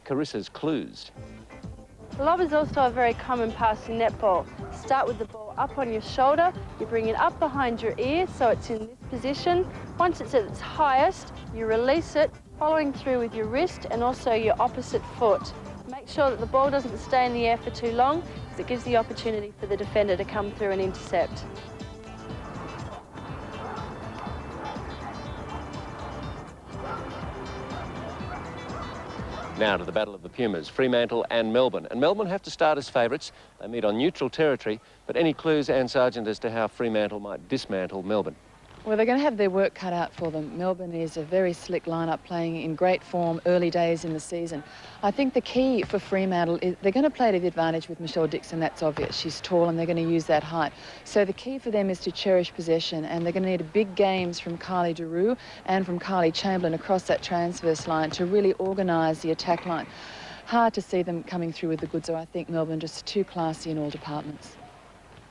Carissa's clues. Lob is also a very common pass in netball. Start with the ball up on your shoulder, you bring it up behind your ear so it's in this position. Once it's at its highest, you release it, following through with your wrist and also your opposite foot. Make sure that the ball doesn't stay in the air for too long, because it gives the opportunity for the defender to come through and intercept. Now to the battle of the Pumas, Fremantle and Melbourne. And Melbourne have to start as favourites. They meet on neutral territory. But any clues, Anne Sargent, as to how Fremantle might dismantle Melbourne? Well, they're going to have their work cut out for them. Melbourne is a very slick lineup, playing in great form early days in the season. I think the key for Fremantle is they're going to play to the advantage with Michelle Dixon. That's obvious. She's tall and they're going to use that height. So the key for them is to cherish possession, and they're going to need big games from Kylie Daru and from Kylie Chamberlain across that transverse line to really organise the attack line. Hard to see them coming through with the goods, so I think Melbourne just too classy in all departments.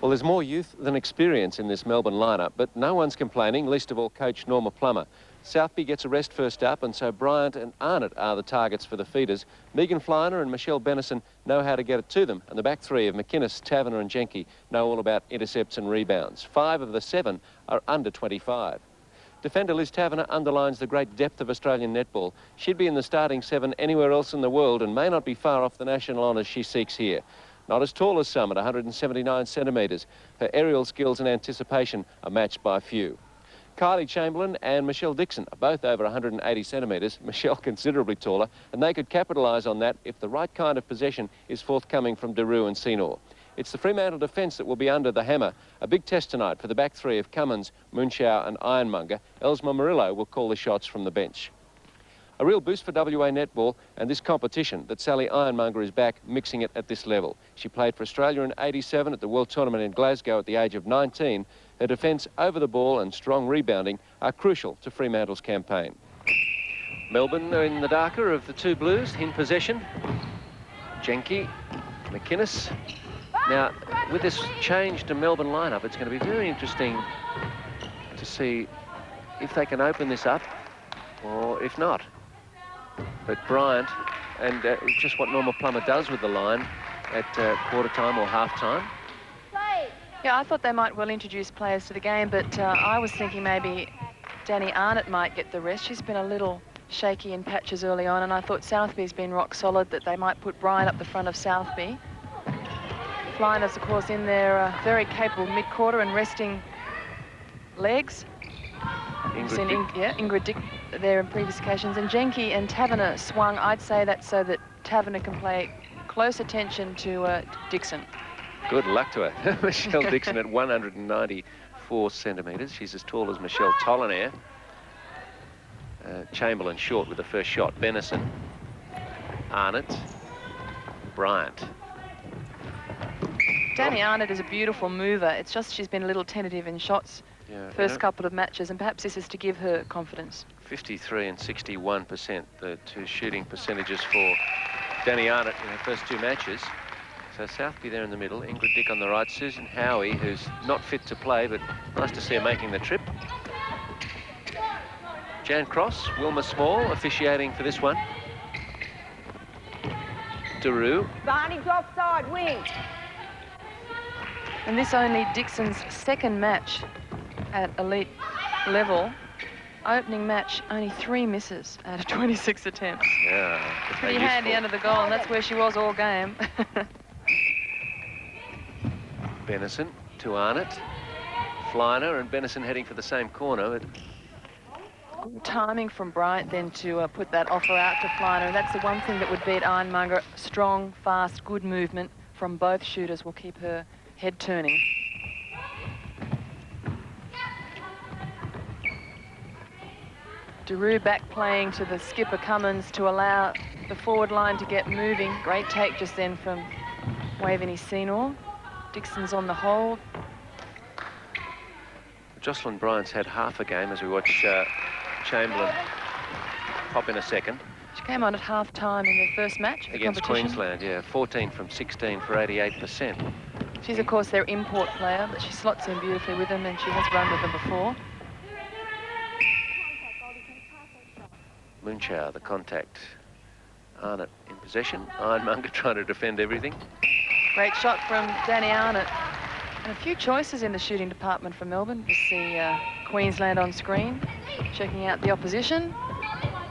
Well, there's more youth than experience in this Melbourne lineup, but no one's complaining, least of all coach Norma Plummer. Southby gets a rest first up, and so Bryant and Arnott are the targets for the feeders. Megan Fleiner and Michelle Bennison know how to get it to them, and the back three of McInnes, Taverner and Jenke know all about intercepts and rebounds. 5 of the 7 are under 25. Defender Liz Taverner underlines the great depth of Australian netball. She'd be in the starting 7 anywhere else in the world and may not be far off the national honours she seeks here. Not as tall as some at 179 centimetres. Her aerial skills and anticipation are matched by few. Kylie Chamberlain and Michelle Dixon are both over 180 centimetres, Michelle considerably taller, and they could capitalise on that if the right kind of possession is forthcoming from Daru and Senor. It's the Fremantle defence that will be under the hammer. A big test tonight for the back three of Cummins, Moonshower and Ironmonger. Elsma Murillo will call the shots from the bench. A real boost for WA netball and this competition that Sally Ironmonger is back mixing it at this level. She played for Australia in '87 at the World Tournament in Glasgow at the age of 19. Her defence over the ball and strong rebounding are crucial to Fremantle's campaign. Melbourne are in the darker of the two Blues in possession. Jenke, McInnes. Now, with this change to Melbourne lineup, it's going to be very interesting to see if they can open this up or if not. But Bryant, and just what Norma Plummer does with the line at quarter time or half time. Yeah, I thought they might well introduce players to the game, but I was thinking maybe Danny Arnott might get the rest. She's been a little shaky in patches early on, and I thought Southby's been rock solid, that they might put Bryant up the front of Southby. Flyner's, of course, in there, very capable mid-quarter and resting legs. Ingrid Dick there in previous occasions, and Jenke and Taverner swung. I'd say that so that Taverner can play close attention to Dixon. Good luck to her. Michelle Dixon at 194 centimetres. She's as tall as Michelle Tollinaire. Chamberlain short with the first shot. Bennison, Arnott, Bryant. Danny Arnott is a beautiful mover. It's just she's been a little tentative in shots. Yeah, first couple of matches, and perhaps this is to give her confidence. 53 and 61%, the two shooting percentages for Danny Arnott in her first 2 matches. So Southby there in the middle, Ingrid Dick on the right, Susan Howie, who's not fit to play, but nice to see her making the trip. Jan Cross, Wilma Small officiating for this one. Daru. Barney's offside, wing. And this only Dixon's second match at elite level. Opening match, only 3 misses out of 26 attempts. Yeah. Pretty handy under the goal, and that's where she was all game. Bennison to Arnott. Fleiner and Bennison heading for the same corner. But good timing from Bryant then to put that offer out to Fleiner, and that's the one thing that would beat Ironmonger. Strong, fast, good movement from both shooters will keep her head turning. Daru back playing to the skipper Cummins to allow the forward line to get moving. Great take just then from Waveney Senor. Dixon's on the hold. Jocelyn Bryant's had half a game as we watch Chamberlain pop in a second. She came on at half-time in their first match against Queensland, yeah. 14 from 16 for 88%. She's, of course, their import player, but she slots in beautifully with them, and she has run with them before. Moonshower, the contact Arnott in possession. Ironmonger trying to defend everything. Great shot from Danny Arnott. And a few choices in the shooting department for Melbourne. You see Queensland on screen, checking out the opposition,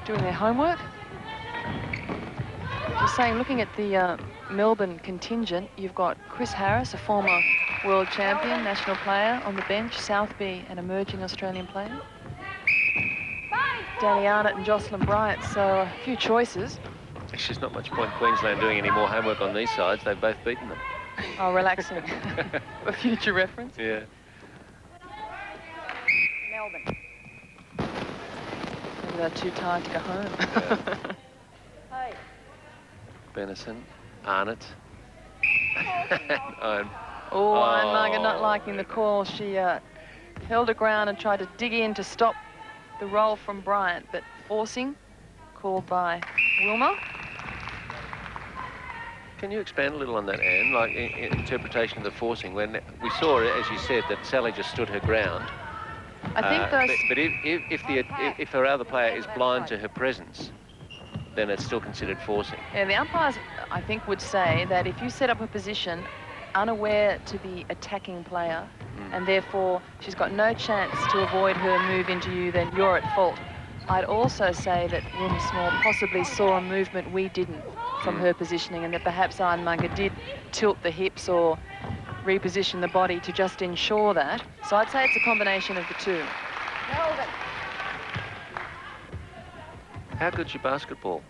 doing their homework. Just saying, looking at the Melbourne contingent, you've got Chris Harris, a former world champion, national player on the bench, Southby, an emerging Australian player. Danny Arnott and Jocelyn Bryant, so a few choices. There's not much point Queensland doing any more homework on these sides. They've both beaten them. Oh, relaxing. For future reference. Yeah. Melbourne. Maybe they're too tired to go home. Yeah. Benison, Arnott. Ironmonger not liking the call. She held her ground and tried to dig in to stop the roll from Bryant, but forcing, called by Wilmer. Can you expand a little on that, Anne? Like in interpretation of the forcing, when we saw, as you said, that Sally just stood her ground. I think those... But if her other player is blind to her presence, then it's still considered forcing. Yeah, the umpires, I think, would say that if you set up a position unaware to the attacking player, and therefore she's got no chance to avoid her move into you, then you're at fault. I'd also say that Wilma Small possibly saw a movement we didn't from her positioning, and that perhaps Ironmonger did tilt the hips or reposition the body to just ensure that. So I'd say it's a combination of the two. How good's your basketball?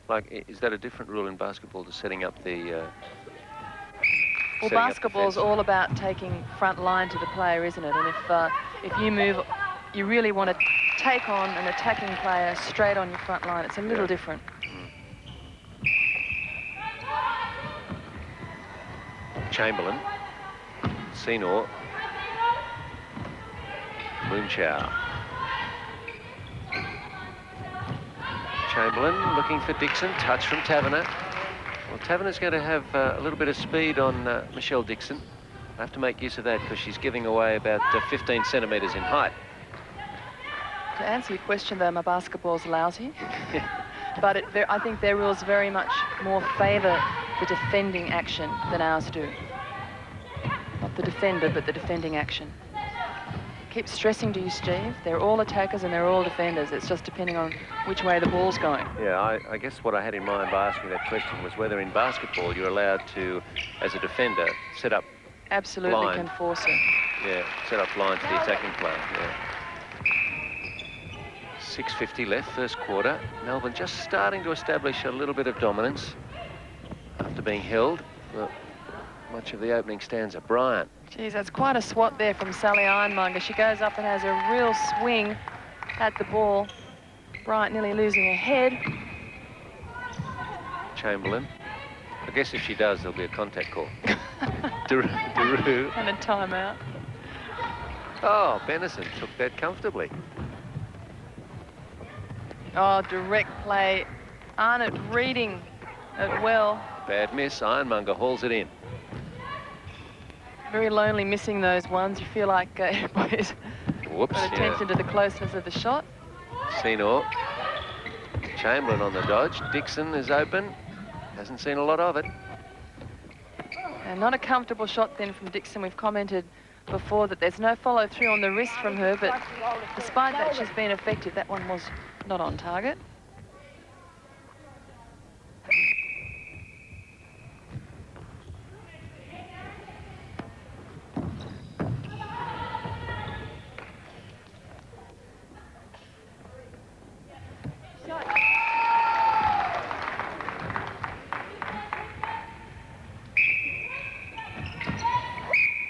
Like, is that a different rule in basketball to setting up the... Well, basketball's all about taking front line to the player, isn't it? And if you move, you really want to take on an attacking player straight on your front line. It's a little different. Chamberlain, Senor, Moonchow. Chamberlain looking for Dixon, touch from Taverner. Well, Taverner's going to have a little bit of speed on Michelle Dixon. I have to make use of that because she's giving away about 15 centimetres in height. To answer your question, though, my basketball's lousy. But I think their rules very much more favour the defending action than ours do. Not the defender, but the defending action. Keep stressing to you, Steve, they're all attackers and they're all defenders. It's just depending on which way the ball's going. Yeah, I guess what I had in mind by asking that question was whether in basketball you're allowed to, as a defender, set up Absolutely blind. Can force it. Yeah, set up blind to the attacking player, yeah. 6:50 left, first quarter. Melbourne just starting to establish a little bit of dominance after being held for much of the opening stanza. Bryant. Geez, that's quite a swat there from Sally Ironmonger. She goes up and has a real swing at the ball. Bryant nearly losing her head. Chamberlain. I guess if she does, there'll be a contact call. Daru. And a timeout. Oh, Benison took that comfortably. Oh, direct play. Arnott reading it well. Bad miss. Ironmonger hauls it in. Very lonely missing those ones. You feel like everybody's got attention to the closeness of the shot. Senor. Chamberlain on the dodge. Dixon is open. Hasn't seen a lot of it. And not a comfortable shot then from Dixon. We've commented before that there's no follow through on the wrist from her, but despite that, she's been effective. That one was not on target.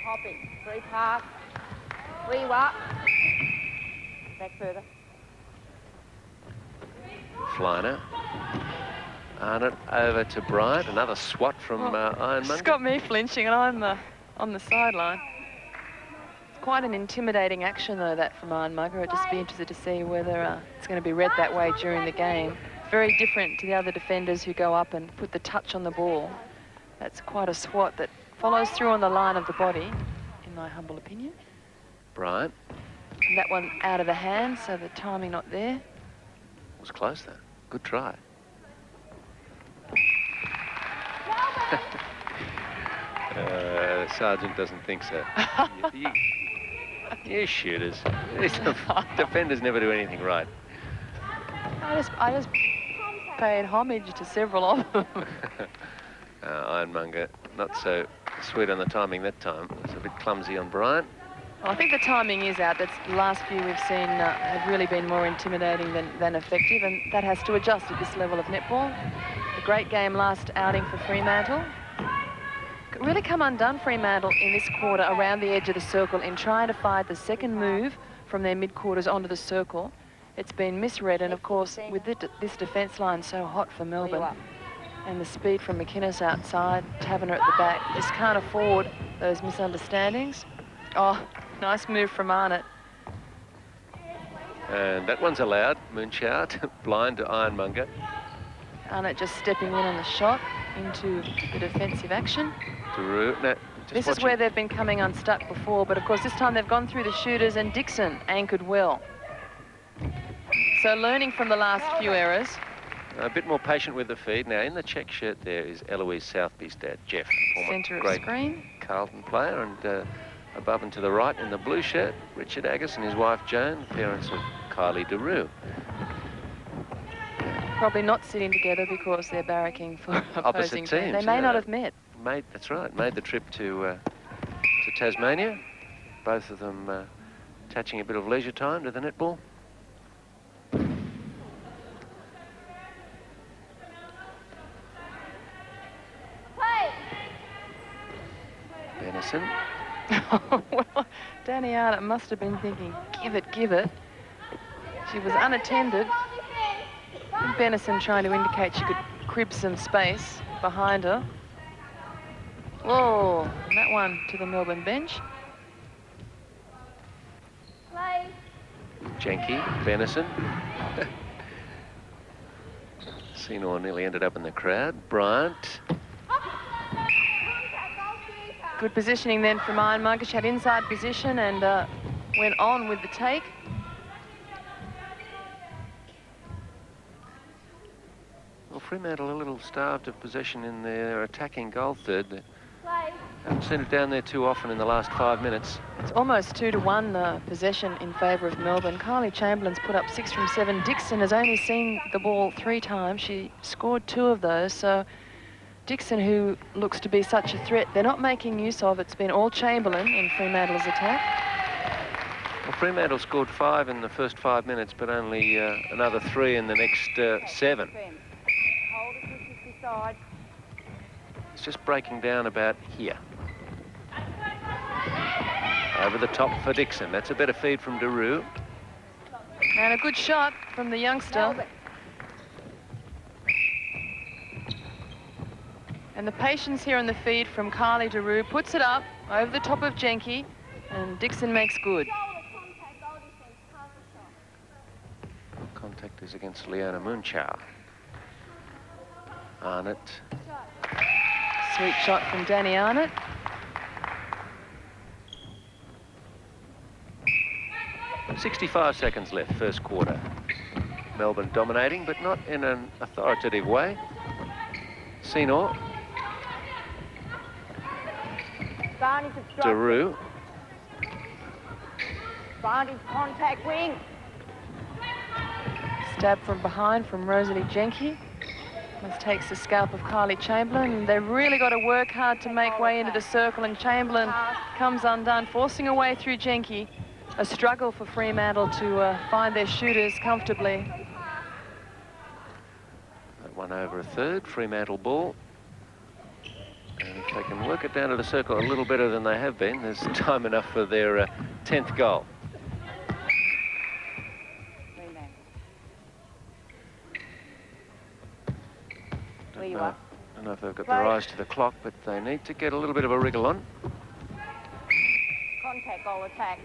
Hopping. Free pass. Free up. Back further. Fliner. Arnott over to Bryant. Another swat from Ironmonger. It's got me flinching, and I'm on the sideline. It's quite an intimidating action, though, that from Ironmonger. I'd just be interested to see whether it's going to be read that way during the game. Very different to the other defenders who go up and put the touch on the ball. That's quite a swat that follows through on the line of the body, in my humble opinion. Bryant. And that one out of the hand, so the timing not there. Was close, though. Good try. Sergeant doesn't think so. You shooters. These defenders never do anything right. I just paid homage to several of them. Ironmonger, not so sweet on the timing that time. It's a bit clumsy on Bryant. Well, I think the timing is out. That's the last few we've seen have really been more intimidating than effective, and that has to adjust at this level of netball. A great game last outing for Fremantle. Really come undone, Fremantle, in this quarter around the edge of the circle in trying to find the second move from their mid-quarters onto the circle. It's been misread, and of course, with this defence line so hot for Melbourne, and the speed from McInnes outside, Taverner at the back, just can't afford those misunderstandings. Oh, nice move from Arnott. And that one's allowed. Moonchow blind to Ironmonger. Arnott just stepping in on the shot into the defensive action. This is where they've been coming unstuck before, but of course this time they've gone through the shooters, and Dixon anchored well. So learning from the last few errors. A bit more patient with the feed. Now in the check shirt there is Eloise Southby's dad, Jeff. Centre of great screen. Carlton player, and above and to the right in the blue shirt, Richard Agus and his wife Joan, parents of Kylie DeRue. Probably not sitting together because they're barracking for opposing teams. They may not have met. That's right. Made the trip to Tasmania. Both of them attaching a bit of leisure time to the netball. Benison. Well, Danny Arnott must have been thinking, give it, give it. She was unattended. Benison trying to indicate she could crib some space behind her. Whoa, and that one to the Melbourne bench. Jenke, Benison. Senor nearly ended up in the crowd. Bryant. Good positioning then from Ironmonger. She had inside position and went on with the take. Well, Fremantle a little starved of possession in their attacking goal third. They haven't seen it down there too often in the last 5 minutes. It's almost 2-1 possession in favour of Melbourne. Kylie Chamberlain's put up 6 from 7. Dixon has only seen the ball 3 times. She scored 2 of those. So Dixon, who looks to be such a threat, they're not making use of. It's been all Chamberlain in Fremantle's attack. Well, Fremantle scored 5 in the first 5 minutes, but only another 3 in the next 7. It's just breaking down about here. Over the top for Dixon. That's a better feed from DeRue. And a good shot from the youngster. And the patience here on the feed from Kylie DeRue puts it up over the top of Jenke, and Dixon makes good. Contact is against Leona Moonchow. Arnott. Sweet shot from Danny Arnott. .65 seconds left, first quarter. Melbourne dominating, but not in an authoritative way. Senor. DeRue. Advantage, contact, wing. Stab from behind from Rosalie Jenke. This takes the scalp of Kylie Chamberlain. They've really got to work hard to make way into the circle, and Chamberlain comes undone, forcing a way through Jenke. A struggle for Fremantle to find their shooters comfortably. That one over a third, Fremantle ball. And if they can work it down to the circle a little better than they have been, there's time enough for their 10th goal. I don't know if they've got their eyes to the clock, but they need to get a little bit of a wriggle on. Contact, goal attack.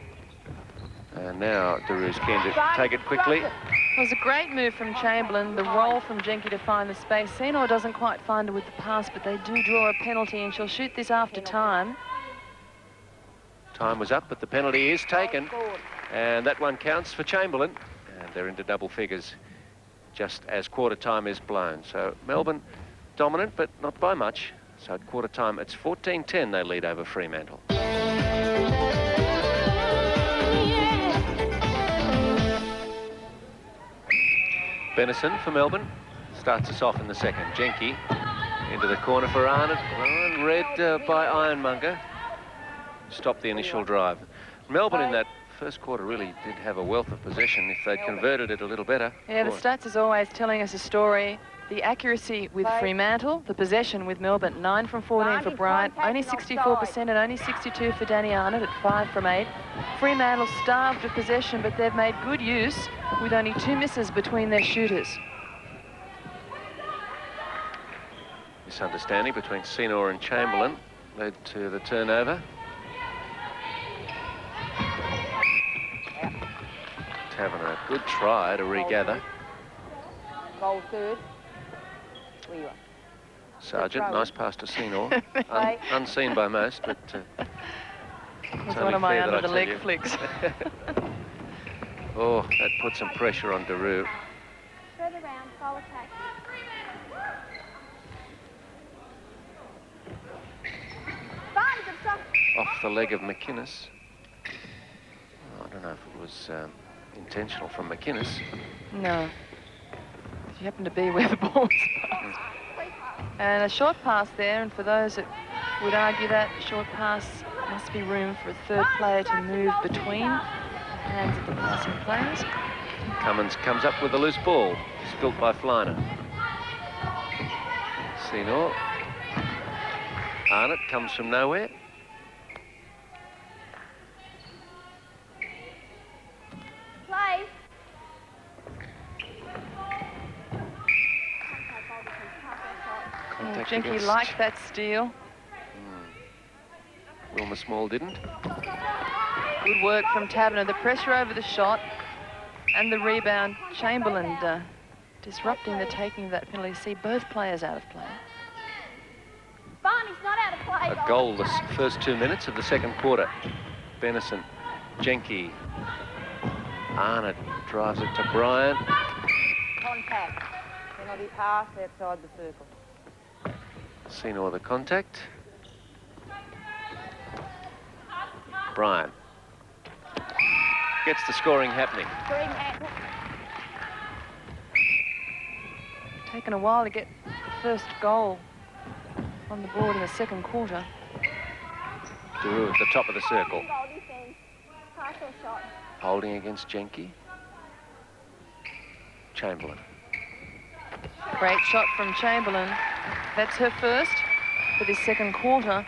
And now DeRue's keen to take it quickly. It was a great move from Chamberlain, the roll from Jenke to find the space. Senor doesn't quite find her with the pass, but they do draw a penalty, and she'll shoot this after time. Time was up, but the penalty is taken. And that one counts for Chamberlain. And they're into double figures just as quarter time is blown. So Melbourne dominant, but not by much. So at quarter time, it's 14-10 they lead over Fremantle. Benison for Melbourne starts us off in the second. Jenke into the corner for Arnott. Read by Ironmonger. Stopped the initial drive. Melbourne in that first quarter really did have a wealth of possession if they'd converted it a little better. Yeah, the stats is always telling us a story. The accuracy with Fremantle, the possession with Melbourne, 9 from 14 for Bryant, only 64% and only 62 for Danny Arnott at 5 from 8. Fremantle starved of possession, but they've made good use with only 2 misses between their shooters. Misunderstanding between Senor and Chamberlain led to the turnover. Having a good try to regather. Goal third. Where you are. Sargent, nice pass to Senor. Unseen by most, but it's one of my under-the-leg flicks. Oh, that put some pressure on Daru. Further round, goal attack. Off the leg of McInnes. Oh, I don't know if it was intentional from McInnes. No. She happened to be where the ball was passed. And a short pass there, and for those that would argue that short pass must be room for a third player to move between the hands of the passing players. Cummins comes up with a loose ball, spilt by Fleiner. Senor. Arnott comes from nowhere. Play. Jenke liked that steal. Wilma Small didn't. Good work from Taberner. The pressure over the shot and the rebound. Chamberlain disrupting the taking of that penalty. See both players out of play. Barney's not out of play. A goalless first 2 minutes of the second quarter. Benison, Jenke, Arnott drives it to Bryant. Contact. Penalty pass outside the circle. Senor the contact. Bryant gets the scoring happening. Fremantle. Taken a while to get the first goal on the board in the second quarter. Daru at the top of the circle. Goal defense. Pass or shot. Holding against Jenke. Chamberlain. Great shot from Chamberlain. That's her first for this second quarter.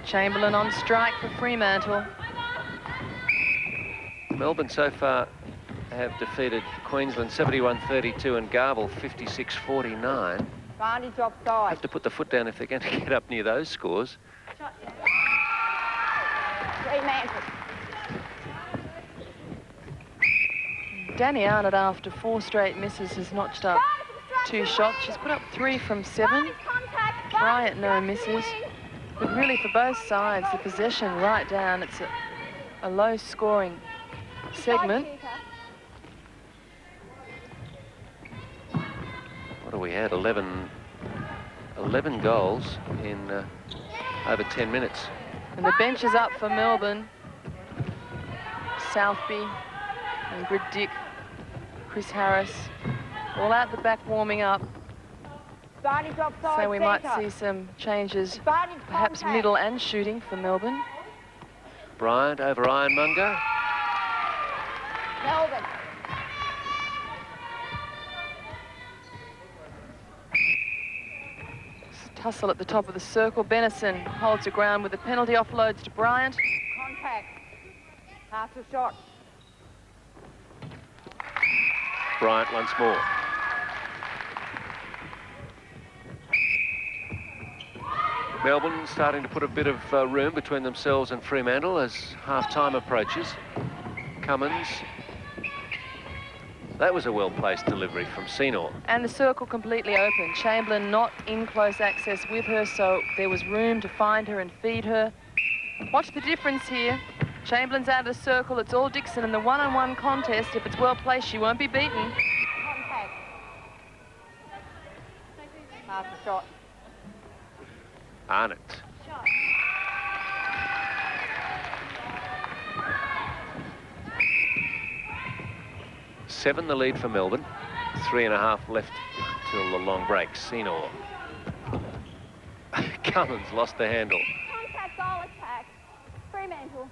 Chamberlain on strike for Fremantle. Melbourne so far have defeated Queensland 71-32 and Garble 56-49. Advantage offside. Have to put the foot down if they're going to get up near those scores. Fremantle. Danny Arnott, after 4 straight misses, has notched up 2 shots. She's put up 3 from 7. Bryant, no misses. But really, for both sides, the possession right down. It's a low-scoring segment. What do we had? 11 goals in over 10 minutes. And the bench is up for Melbourne. Southby, Ingrid Dick, Chris Harris, all out the back warming up. Advantage offside. So we might centre. see some changes, Advantage perhaps contact. middle and shooting for Melbourne. Bryant over Ironmonger. Melbourne. Tussle at the top of the circle. Benison holds the ground with the penalty, offloads to Bryant. Contact. Pass or shot. Bryant once more. Melbourne starting to put a bit of room between themselves and Fremantle as half-time approaches. Cummins. That was a well-placed delivery from Senor. And the circle completely open. Chamberlain not in close access with her, so there was room to find her and feed her. Watch the difference here. Chamberlain's out of the circle. It's all Dixon in the one-on-one contest. If it's well placed, she won't be beaten. Contact. Pass the shot. Arnott. Shot. 7 the lead for Melbourne. 3.5 left till the long break. Senor. Cummins lost the handle. Contact, goal attack. Fremantle.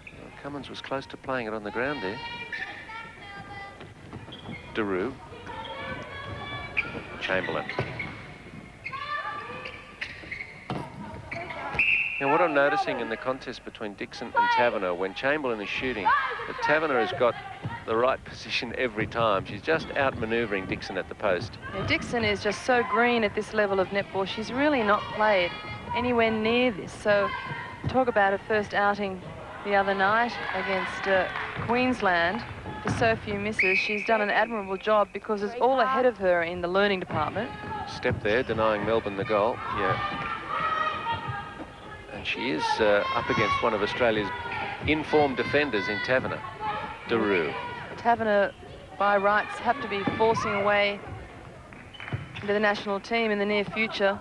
Well, Cummins was close to playing it on the ground there. Daru. Chamberlain. Now, what I'm noticing in the contest between Dixon and Taverner, when Chamberlain is shooting, that Taverner has got the right position every time. She's just outmanoeuvring Dixon at the post. Yeah, Dixon is just so green at this level of netball. She's really not played anywhere near this. So talk about her first outing the other night against Queensland. For so few misses, she's done an admirable job because it's all ahead of her in the learning department. Step there, denying Melbourne the goal. Yeah. And she is up against one of Australia's in-form defenders in Taverner, Daru. Taverner, by rights, have to be forcing away into the national team in the near future.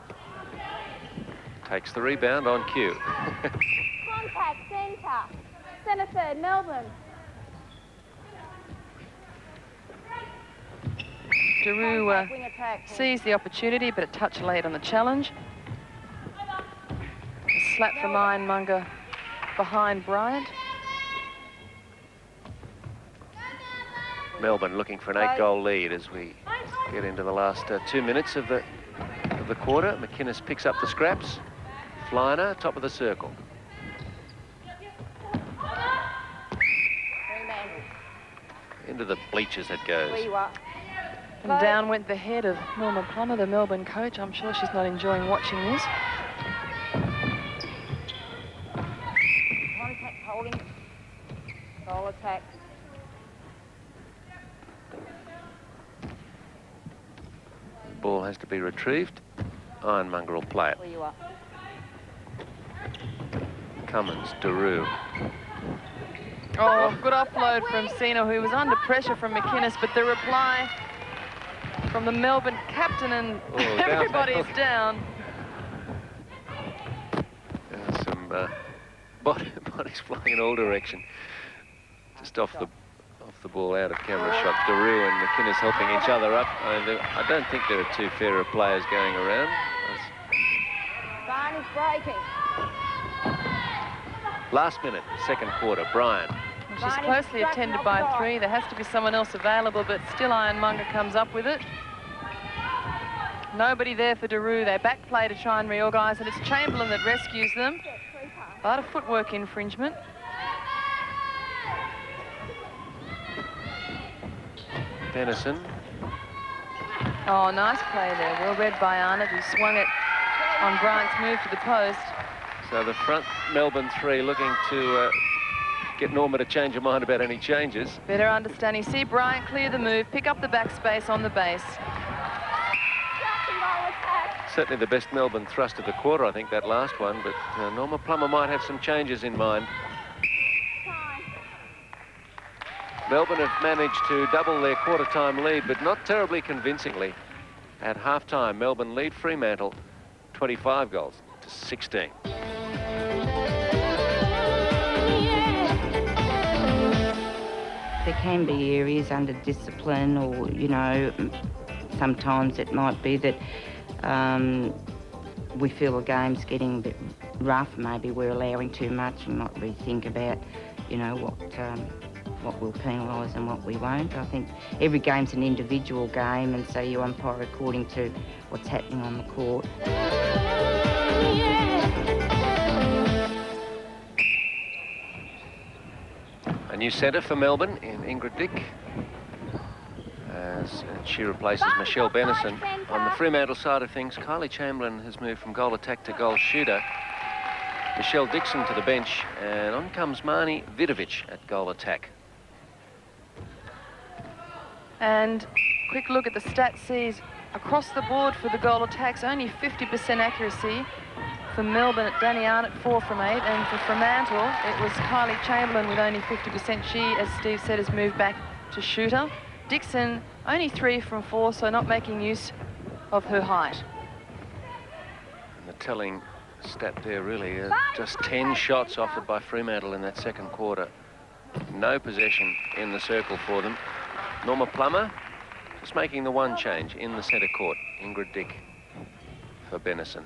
Takes the rebound on cue. Contact, centre. Centre third, Melbourne. Daru Wing attack. sees the opportunity, but a touch late on the challenge. A slap from Ironmonger behind Bryant. Melbourne looking for an 8-goal lead as we get into the last 2 minutes of the quarter. McInnes picks up the scraps. Flyner, top of the circle. Fremantle. Into the bleachers it goes. Weewa. And down went the head of Norma Plummer, the Melbourne coach. I'm sure she's not enjoying watching this. Contact holding. Goal attack. Ball has to be retrieved. Ironmonger will play it. Weewa. Cummins, Daru. Oh, good offload from Sena, who was under pressure from McInnes, but the reply from the Melbourne captain, and everybody's down. Some bodies flying in all directions. Just off the ball, out of camera shot. Daru and McInnes helping each other up. I don't think there are two fairer players going around. Barn is breaking. Last minute, second quarter, Bryant. She's closely attended by 3. There has to be someone else available, but still Ironmonger comes up with it. Nobody there for Daru. They back play to try and reorganise, and it's Chamberlain that rescues them. A lot of footwork infringement. Benison. Oh, nice play there. Well read by Arnott, who swung it on Bryant's move to the post. So the front Melbourne 3 looking to get Norma to change her mind about any changes. Better understanding. See Bryant clear the move, pick up the backspace on the base. Certainly the best Melbourne thrust of the quarter, I think, that last one, but Norma Plummer might have some changes in mind. Melbourne have managed to double their quarter-time lead, but not terribly convincingly. At half-time, Melbourne lead Fremantle 25 goals to 16. There can be areas under discipline, or, you know, sometimes it might be that we feel the game's getting a bit rough. Maybe we're allowing too much. We might rethink about, you know, what we'll penalise and what we won't. I think every game's an individual game, and so you umpire according to what's happening on the court. A new centre for Melbourne in Ingrid Dick, as she replaces Michelle Benison. On the Fremantle side of things, Kylie Chamberlain has moved from goal attack to goal shooter. Michelle Dixon to the bench, and on comes Marnie Vidovic at goal attack. And quick look at the stats sees across the board for the goal attacks, only 50% accuracy. For Melbourne, Danny Arnott 4 from 8, and for Fremantle, it was Kylie Chamberlain with only 50%. She, as Steve said, has moved back to shooter. Dixon only 3 from 4, so not making use of her height. And the telling stat there really, just 10 shots offered by Fremantle in that second quarter. No possession in the circle for them. Norma Plummer just making the one change in the centre court. Ingrid Dick for Benison.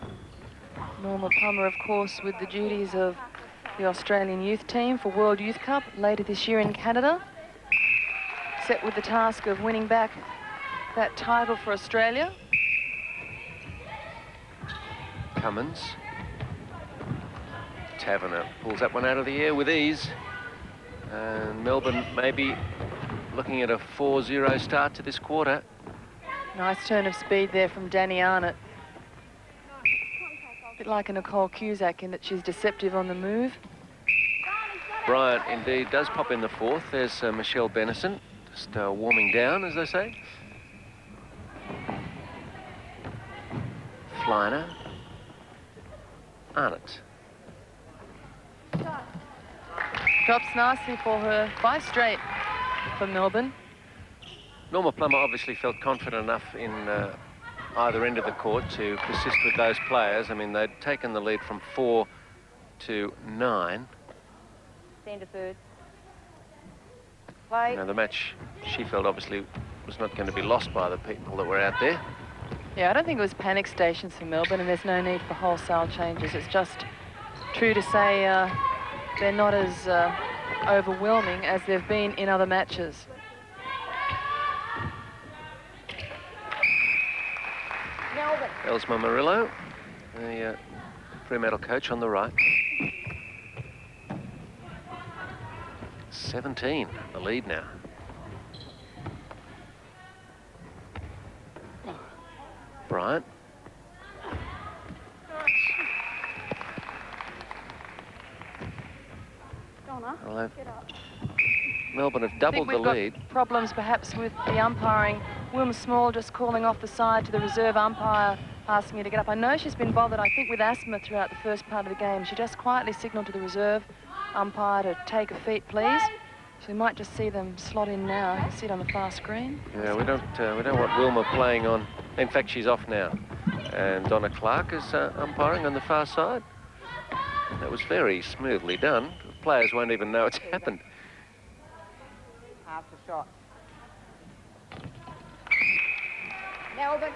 Norma Plummer, of course, with the duties of the Australian youth team for World Youth Cup later this year in Canada. Set with the task of winning back that title for Australia. Cummins. Taverner pulls that one out of the air with ease. And Melbourne maybe looking at a 4-0 start to this quarter. Nice turn of speed there from Danny Arnott. A bit like a Nicole Cusack in that she's deceptive on the move. Bryant indeed does pop in the fourth. There's Michelle Benison, just warming down, as they say. Fleiner. Arnott. Drops nicely for her. 5 straight for Melbourne. Norma Plummer obviously felt confident enough in either end of the court to persist with those players. I mean, they'd taken the lead from 4 to 9. Centre third. Play. You know, the match, she felt obviously was not going to be lost by the people that were out there. Yeah, I don't think it was panic stations for Melbourne, and there's no need for wholesale changes. It's just true to say they're not as overwhelming as they've been in other matches. Melbourne. Elsma Murillo, the Fremantle coach on the right. 17, the lead now. Bryant. Well, Melbourne have doubled the lead. Problems perhaps with the umpiring. Wilma Small just calling off the side to the reserve umpire, asking her to get up. I know she's been bothered, I think, with asthma throughout the first part of the game. She just quietly signalled to the reserve umpire to take a feet, please. So we might just see them slot in now. You can see it on the far screen. Yeah, we don't want Wilma playing on. In fact, she's off now. And Donna Clark is umpiring on the far side. That was very smoothly done. The players won't even know it's happened. After shot. Melbourne.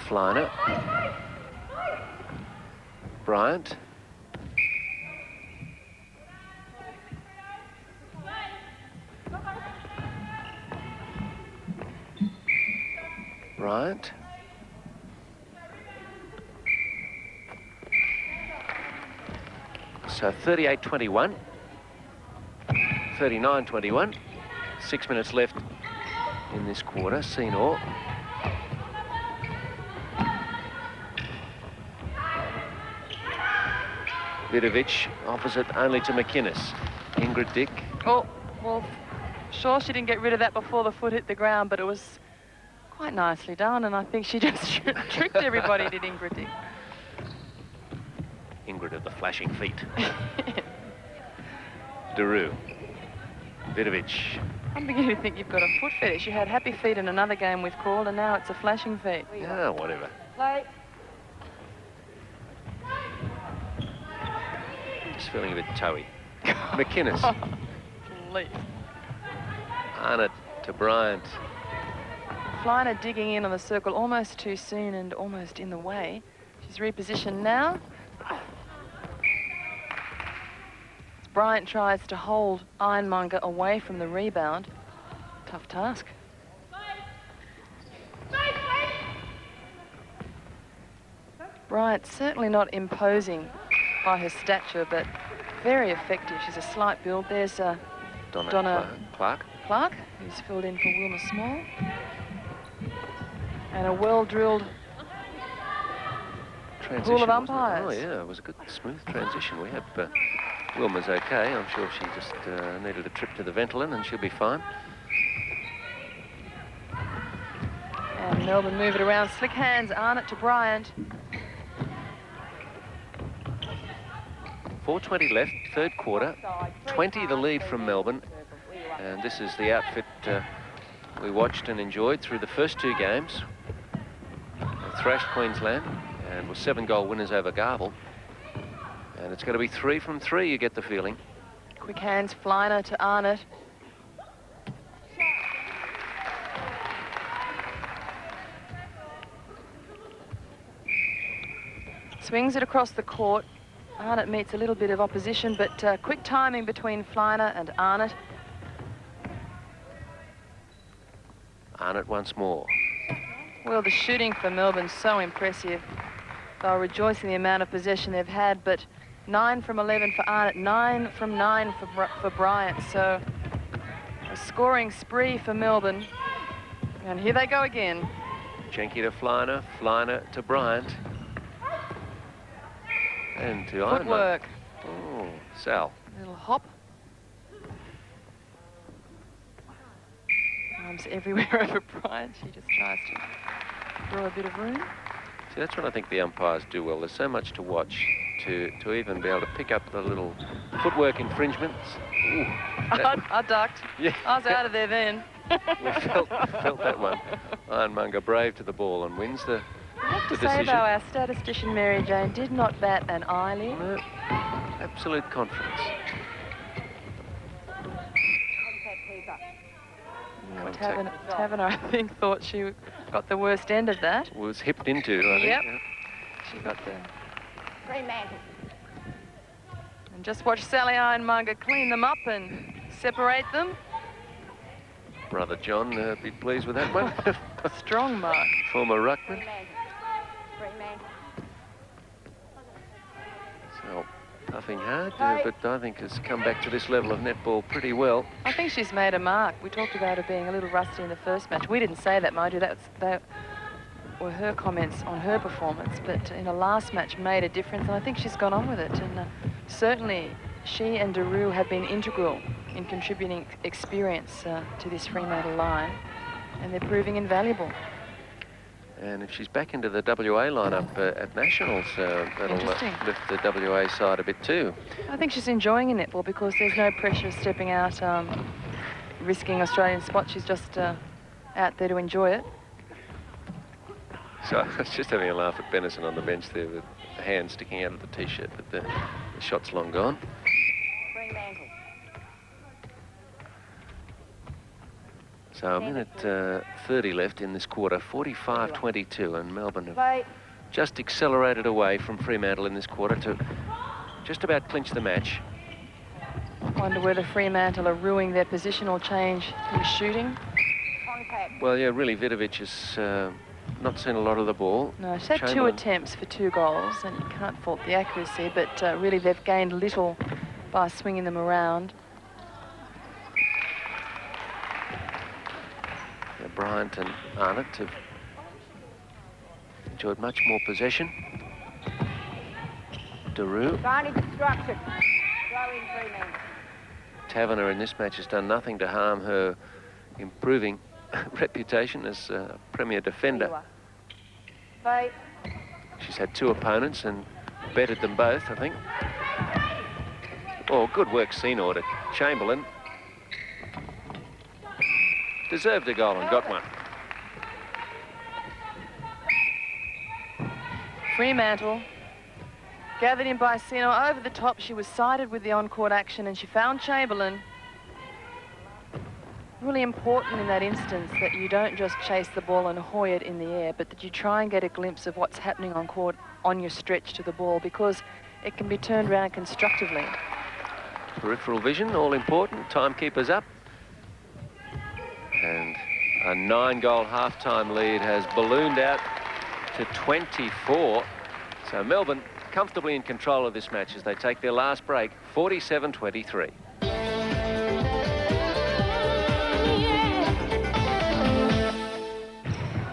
Fleiner. Bryant. Bryant. So 38-21. 39-21. 6 minutes left in this quarter. Senor. Vidovic offers it only to McInnes. Ingrid Dick. Oh, well, sure she didn't get rid of that before the foot hit the ground, but it was quite nicely done, and I think she just tricked everybody, did Ingrid Dick. Ingrid of the flashing feet. Daru. Vidovic. I'm beginning to think you've got a foot fetish. You had happy feet in another game we've called, and now it's a flashing feet. Yeah, whatever. Play. Just feeling a bit toey. McInnes. Please. Arnott to Bryant. Fleiner digging in on the circle almost too soon and almost in the way. She's repositioned now. Bryant tries to hold Ironmonger away from the rebound. Tough task. Bryant certainly not imposing by her stature, but very effective. She's a slight build. There's Donna Clark, who's filled in for Wilma Small. And a well-drilled pool of umpires. Oh, yeah, it was a good, smooth transition. We have Wilma's okay. I'm sure she just needed a trip to the Ventolin and she'll be fine. And Melbourne move it around. Slick hands, Arnott to Bryant. 4:20 left, third quarter. 20 the lead from Melbourne. And this is the outfit we watched and enjoyed through the first two games. They thrashed Queensland and were 7-goal winners over Garble. And it's going to be 3 from 3, you get the feeling. Quick hands, Fleiner to Arnott. Swings it across the court. Arnott meets a little bit of opposition, but quick timing between Fleiner and Arnott. Arnott once more. Well, the shooting for Melbourne's so impressive. They'll rejoice in the amount of possession they've had, but 9 from 11 for Arnott, 9 from 9 for Bryant. So a scoring spree for Melbourne. And here they go again. Jenke to Fleiner, Fleiner to Bryant. And to Ironman. Footwork. Oh, Sal. Little hop. Arms everywhere over Bryant. She just tries to draw a bit of room. See, that's what I think the umpires do well. There's so much to watch to even be able to pick up the little footwork infringements. Ooh, I ducked. Yeah. I was out of there then. We felt that one. Ironmonger brave to the ball and wins the I have to say, decision. though, our statistician, Mary Jane, did not bat an eyelid. No, absolute confidence. Taverner, I think, thought she got the worst end of that. Was hipped into, I think. Yep. Yeah. She got the... Fremantle. And just watch Sally Ironmonger clean them up and separate them. Brother John be pleased with that one. Strong mark. Former ruckman. Fremantle. Fremantle. So, puffing hard, but I think has come back to this level of netball pretty well. I think she's made a mark. We talked about her being a little rusty in the first match. We didn't say that, mind you. That were her comments on her performance, but in the last match made a difference, and I think she's gone on with it. And certainly she and Daru have been integral in contributing experience to this Fremantle line, and they're proving invaluable. And if she's back into the WA lineup at Nationals, that'll lift the WA side a bit too. I think she's enjoying a netball because there's no pressure of stepping out, risking Australian spot. She's just out there to enjoy it. So I was just having a laugh at Benison on the bench there with the hand sticking out of the T-shirt, but the shot's long gone. Fremantle. So a minute 30 left in this quarter, 45-22, and Melbourne have just accelerated away from Fremantle in this quarter to just about clinch the match. Wonder whether Fremantle are ruining their positional change in shooting. Contact. Well, yeah, really, Vidovic has not seen a lot of the ball. No, she's had 2 Chamberlain. attempts for 2 goals, and you can't fault the accuracy, but really they've gained little by swinging them around. Yeah, Bryant and Arnott have enjoyed much more possession. Daru. Advantage destruction. Throw in Fremantle. Taverner in this match has done nothing to harm her improving reputation as a premier defender. Fight. She's had 2 opponents and betted them both, I think. Oh, good work, Senor, to Chamberlain. Deserved a goal and got one. Fremantle, gathered in by Sino over the top. She was sided with the on-court action, and she found Chamberlain. Really important in that instance that you don't just chase the ball and hoy it in the air, but that you try and get a glimpse of what's happening on court on your stretch to the ball, because it can be turned around constructively. Peripheral vision, all important. Timekeeper's up. And a 9-goal half-time lead has ballooned out to 24. So Melbourne comfortably in control of this match as they take their last break, 47-23.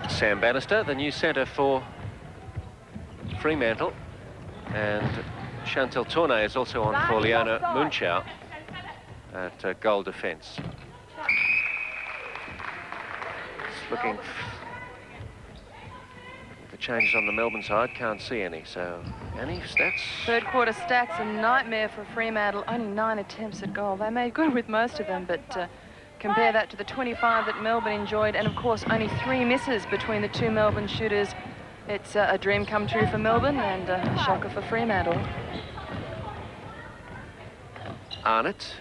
Sam Bannister, the new centre for Fremantle, and Chantal Tournay is also on for Liana Munchau at goal defence. It's looking for changes on the Melbourne side? Can't see any. So, Annie, stats? Third quarter stats, a nightmare for Fremantle. Only 9 attempts at goal. They made good with most of them, but compare that to the 25 that Melbourne enjoyed, and of course only 3 misses between the 2 Melbourne shooters. It's a dream come true for Melbourne and a shocker for Fremantle. Arnott.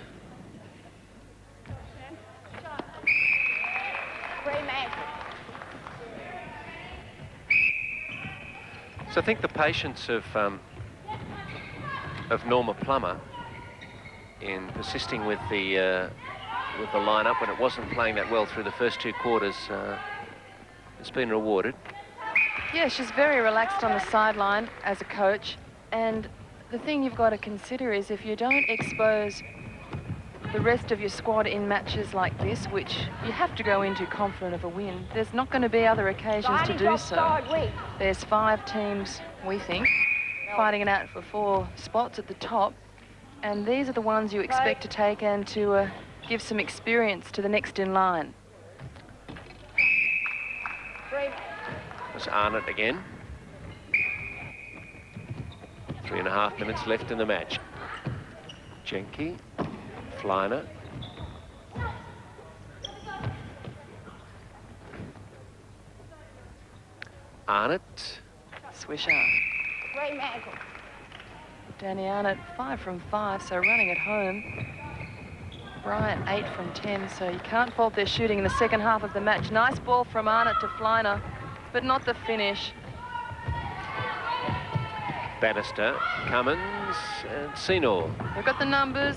So I think the patience of Norma Plummer in persisting with the lineup when it wasn't playing that well through the first 2 quarters has been rewarded. Yeah, she's very relaxed on the sideline as a coach, and the thing you've got to consider is if you don't expose the rest of your squad in matches like this, which you have to go into confident of a win, there's not going to be other occasions to do so. There's 5 teams, we think, fighting it out for 4 spots at the top, and these are the ones you expect to take and to give some experience to the next in line. That's Arnott again. 3.5 minutes left in the match. Jenke, Fleiner. Arnott. Swisher. Danny Arnott, 5 from 5, so running at home. Bryant, 8 from 10, so you can't fault their shooting in the second half of the match. Nice ball from Arnott to Fleiner, but not the finish. Bannister, Cummins, and Senor. They've got the numbers.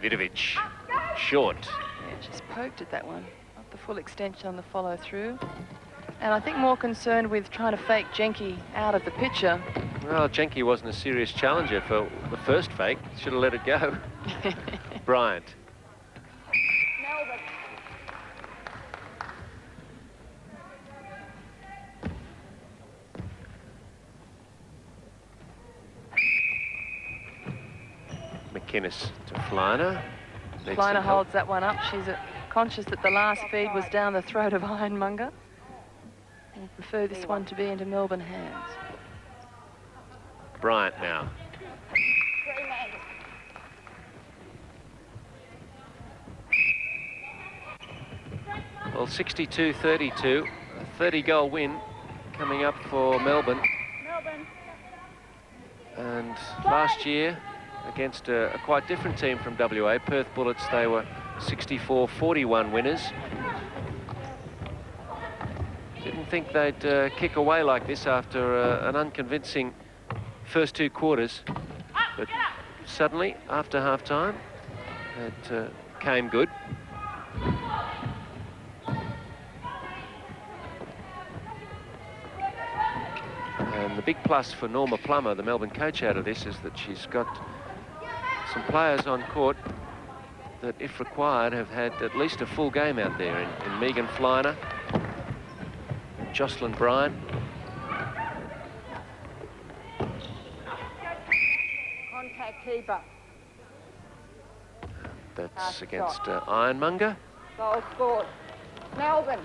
Vidovic, short. Yeah, just poked at that one. Not the full extension on the follow through. And I think more concerned with trying to fake Jenke out of the picture. Well, Jenke wasn't a serious challenger for the first fake. Should have let it go. Bryant. McInnes to Fleiner. Fleiner holds that one up. She's conscious that the last feed was down the throat of Ironmonger. And prefer this one to be into Melbourne hands. Bryant now. Well, 62-32, a 30-goal win coming up for Melbourne. And last year, against a quite different team from WA, Perth Bullets, they were 64-41 winners. Didn't think they'd kick away like this after an unconvincing first 2 quarters. But suddenly, after half-time, it came good. And the big plus for Norma Plummer, the Melbourne coach, out of this is that she's got some players on court that, if required, have had at least a full game out there in Megan Fleiner, Jocelyn Bryant. Contact keeper. That's against Ironmonger. Goal scored. Melbourne.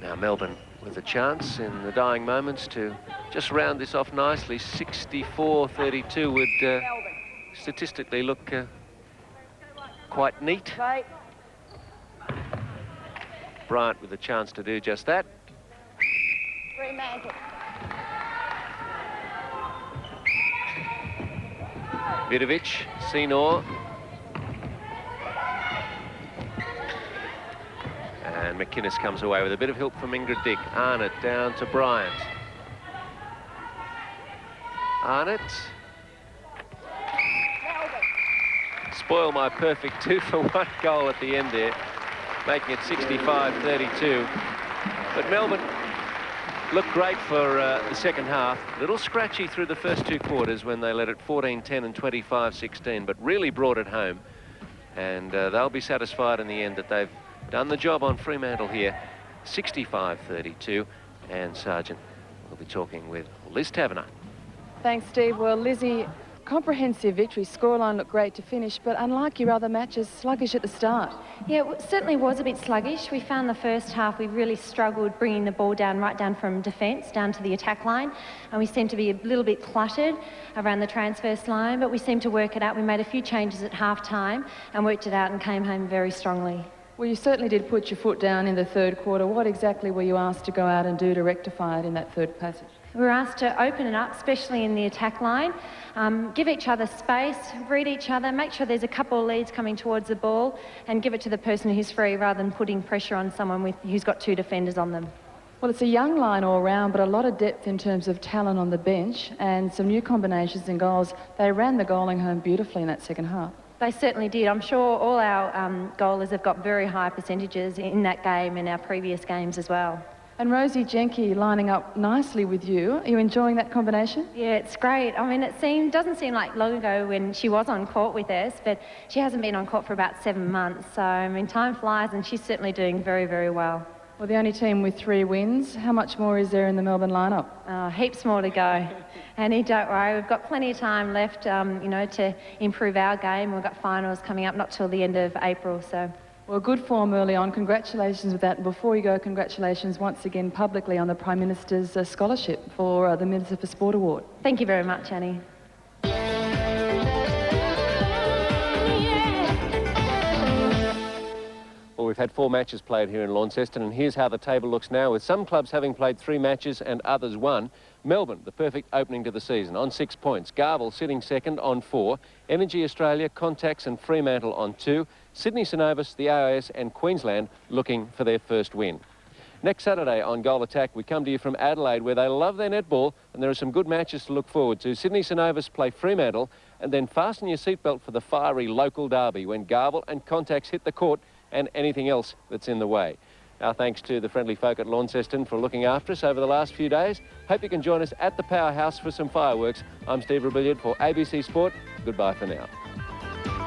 Now Melbourne with a chance in the dying moments to just round this off nicely. 64-32 would statistically look quite neat. Right. Bryant with a chance to do just that. Fremantle. Vidovic, Senor. And McInnes comes away with a bit of help from Ingrid Dick. Arnott down to Bryant. Arnott. Spoil my perfect 2-for-1 goal at the end there, making it 65-32. But Melbourne looked great for the second half. A little scratchy through the first 2 quarters when they led it 14-10 and 25-16, but really brought it home. And they'll be satisfied in the end that they've done the job on Fremantle here. 65-32, and Sargent will be talking with Liz Taverner. Thanks, Steve. Well, Lizzie comprehensive victory. Scoreline looked great to finish, but unlike your other matches, sluggish at the start. Yeah, it certainly was a bit sluggish. We found the first half we really struggled bringing the ball down, right down from defence down to the attack line, and we seemed to be a little bit cluttered around the transverse line, but we seemed to work it out. We made a few changes at half-time and worked it out and came home very strongly. Well, you certainly did put your foot down in the third quarter. What exactly were you asked to go out and do to rectify it in that third passage? We were asked to open it up, especially in the attack line, give each other space, read each other, make sure there's a couple of leads coming towards the ball and give it to the person who's free rather than putting pressure on someone who's got two defenders on them. Well, it's a young line all round, but a lot of depth in terms of talent on the bench and some new combinations and goals. They ran the goaling home beautifully in that second half. They certainly did. I'm sure all our goalers have got very high percentages in that game and our previous games as well. And Rosie Jenke lining up nicely with you. Are you enjoying that combination? Yeah, it's great. I mean, doesn't seem like long ago when she was on court with us, but she hasn't been on court for about 7 months. So, I mean, time flies and she's certainly doing very, very well. Well, the only team with 3 wins. How much more is there in the Melbourne lineup? Heaps more to go. Annie, don't worry. We've got plenty of time left, to improve our game. We've got finals coming up not till the end of April, so... Well, good form early on. Congratulations with that. And before you go, congratulations once again publicly on the Prime Minister's scholarship for the Minister for Sport Award. Thank you very much, Annie. Well, we've had 4 matches played here in Launceston, and here's how the table looks now, with some clubs having played 3 matches and others 1. Melbourne, the perfect opening to the season, on 6 points. Garvel sitting second on 4. Energy Australia, Contacts and Fremantle on 2. Sydney Synovus, the AIS and Queensland looking for their first win. Next Saturday on Goal Attack, we come to you from Adelaide, where they love their netball, and there are some good matches to look forward to. Sydney Synovus play Fremantle, and then fasten your seatbelt for the fiery local derby when Garvel and Contacts hit the court and anything else that's in the way. Our thanks to the friendly folk at Launceston for looking after us over the last few days. Hope you can join us at the Powerhouse for some fireworks. I'm Steve Rebillard for ABC Sport. Goodbye for now.